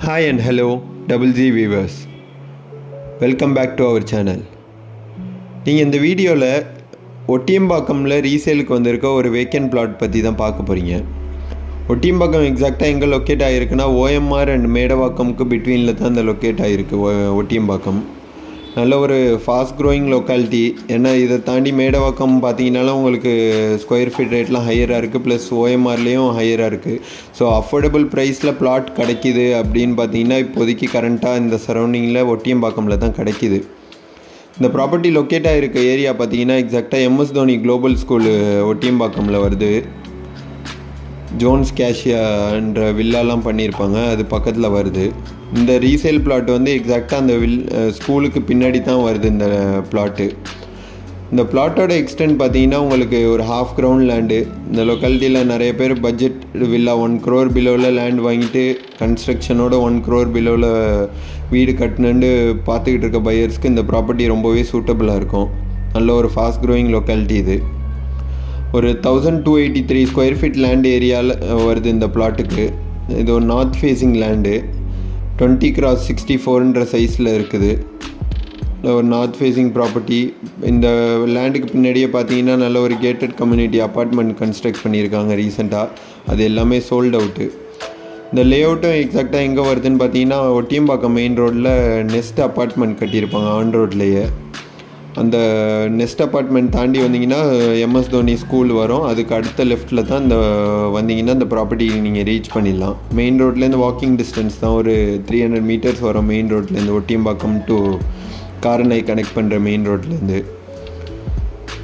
Hi and hello Double Z viewers. Welcome back to our channel. நீங்கள் இந்த வீடியோவில் ஒட்டியம்பாக்கமில் ரீசேலுக்கு வந்திருக்க ஒரு வேக்கன்ட் பிளாட் பற்றி தான் பார்க்க போகிறீங்க. ஒட்டியம்பாக்கம் எக்ஸாக்டாக எங்கே லொக்கேட் ஆகிருக்குன்னா OMR அண்ட் மேடவாக்கமுக்கு பிட்வீனில் தான் இந்த லொக்கேட் ஆகிருக்கு ஒட்டியம்பாக்கம். நல்ல ஒரு ஃபாஸ்ட் க்ரோயிங் லொக்காலிட்டி. ஏன்னா இதை தாண்டி மேடவாக்கம் பார்த்தீங்கன்னாலும் உங்களுக்கு ஸ்கொயர் ஃபீட் ரேட்லாம் ஹையராக இருக்குது, ப்ளஸ் OMRலேயும் ஹையராக இருக்குது. ஸோ அஃபோர்டபுள் ப்ரைஸில் பிளாட் கிடைக்கிது அப்படின்னு பார்த்தீங்கன்னா இப்போதைக்கு கரண்ட்டாக இந்த சரௌண்டிங்கில் ஒட்டியம்பாக்கமில் தான் கிடைக்கிது. இந்த ப்ராப்பர்ட்டி லொக்கேட் ஆகிருக்க ஏரியா பார்த்தீங்கன்னா எக்ஸாக்டாக MS தோனி குளோபல் ஸ்கூல் ஒட்டியம்பாக்கமில் வருது. ஜோன்ஸ் கேஷியான்ற வில்லாலாம் பண்ணியிருப்பாங்க, அது பக்கத்தில் வருது. இந்த ரீசேல் பிளாட் வந்து எக்ஸாக்டாக அந்த ஸ்கூலுக்கு பின்னாடி தான் வருது இந்த பிளாட்டு. இந்த பிளாட்டோட எக்ஸ்டென்ட் பார்த்தீங்கன்னா உங்களுக்கு ஒரு ஹாஃப் கிரவுண்ட் லேண்டு. இந்த லொக்காலிட்டியில் நிறைய பேர் பட்ஜெட் வில்லா 1 crore பிலோவில் லேண்ட் வாங்கிட்டு கன்ஸ்ட்ரக்ஷனோட 1 crore பிலோவில் வீடு கட்டணுன்னு பார்த்துக்கிட்டு இருக்க பையர்ஸ்க்கு இந்த ப்ராப்பர்ட்டி ரொம்பவே சூட்டபுளாக இருக்கும். நல்ல ஒரு ஃபாஸ்ட் க்ரோயிங் லொக்காலிட்டி இது. ஒரு 1283 ஸ்கொயர் ஃபீட் லேண்ட் ஏரியாவில் வருது இந்த பிளாட்டுக்கு. இது ஒரு நார்த் ஃபேஸிங் லேண்டு, 20x64ன்ற சைஸில் இருக்குது. ஒரு நார்த் ஃபேஸிங் ப்ராப்பர்ட்டி. இந்த லேண்டுக்கு பின்னாடியே பார்த்தீங்கன்னா நல்ல ஒரு கேட்டட் கம்யூனிட்டி அப்பார்ட்மெண்ட் கன்ஸ்ட்ரக்ட் பண்ணியிருக்காங்க ரீசெண்டாக. அது எல்லாமே சோல்ட் அவுட்டு. இந்த லே அவுட்டும் எக்ஸாக்டாக எங்கே வருதுன்னு பார்த்தீங்கன்னா ஒட்டியம்பாக்கம் மெயின் ரோட்டில் நெஸ்ட் அப்பார்ட்மெண்ட் கட்டியிருப்பாங்க ஆன் ரோட்லேயே. அந்த நெஸ்ட் அப்பார்ட்மெண்ட் தாண்டி வந்தீங்கன்னா MS தோனி ஸ்கூல் வரும். அதுக்கு அடுத்த லெஃப்ட்டில் தான் இந்த வந்தீங்கன்னா இந்த ப்ராப்பர்ட்டி நீங்கள் ரீச் பண்ணிடலாம். மெயின் ரோட்லேருந்து வாக்கிங் டிஸ்டன்ஸ் தான், ஒரு 300 meters வரும் மெயின் ரோட்லேருந்து. ஒட்டியம்பாக்கம் டு காரனை கனெக்ட் பண்ணுற மெயின் ரோட்லேருந்து.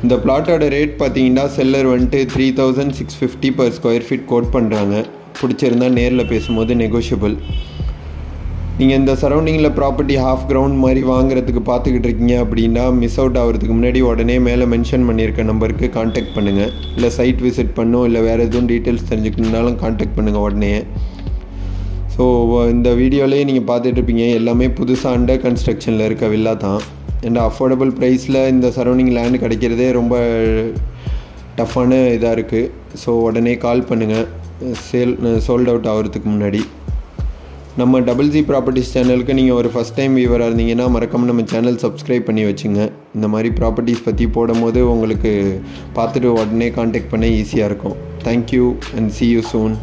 இந்த பிளாட்டோட ரேட் பார்த்தீங்கன்னா செல்லர் வந்துட்டு 3650 per ஸ்கொயர் ஃபீட் கோட் பண்ணுறாங்க. பிடிச்சிருந்தா நேரில் பேசும்போது நெகோஷியபிள். நீங்கள் இந்த சரௌண்டிங்கில் ப்ராப்பர்ட்டி ஹாஃப் கிரவுண்ட் மாதிரி வாங்குறதுக்கு பார்த்துக்கிட்டு இருக்கீங்க அப்படின்னா மிஸ் அவுட் ஆகிறதுக்கு முன்னாடி உடனே மேலே மென்ஷன் பண்ணியிருக்க நம்பருக்கு கான்டாக்ட் பண்ணுங்கள். இல்லை சைட் விசிட் பண்ணும், இல்லை வேறு எதுவும் டீட்டெயில்ஸ் தெரிஞ்சுக்கணுன்னாலும் கான்டாக்ட் பண்ணுங்கள் உடனே. ஸோ இந்த வீடியோலேயே நீங்கள் பார்த்துட்ருப்பீங்க எல்லாமே புதுசாக அண்டர் கன்ஸ்ட்ரக்ஷனில் இருக்க வில்லா தான். அண்ட் அஃபோர்டபுள் ப்ரைஸில் இந்த சரௌண்டிங் லேண்டு கிடைக்கிறதே ரொம்ப டஃப்பான இதாக இருக்குது. ஸோ உடனே கால் பண்ணுங்கள் சோல்ட் அவுட் ஆகிறதுக்கு முன்னாடி. நம்ம Double Z ப்ராப்பர்ட்டிஸ் சேனலுக்கு நீங்கள் ஒரு ஃபஸ்ட் டைம் வியூவராக இருந்தீங்கன்னா மறக்காமல் நம்ம சேனல் சப்ஸ்கிரைப் பண்ணி வச்சுங்க. இந்த மாதிரி ப்ராப்பர்ட்டிஸ் பற்றி போடும்போது உங்களுக்கு பார்த்துட்டு உடனே கான்டாக்ட் பண்ண ஈஸியாக இருக்கும். Thank you and see you soon.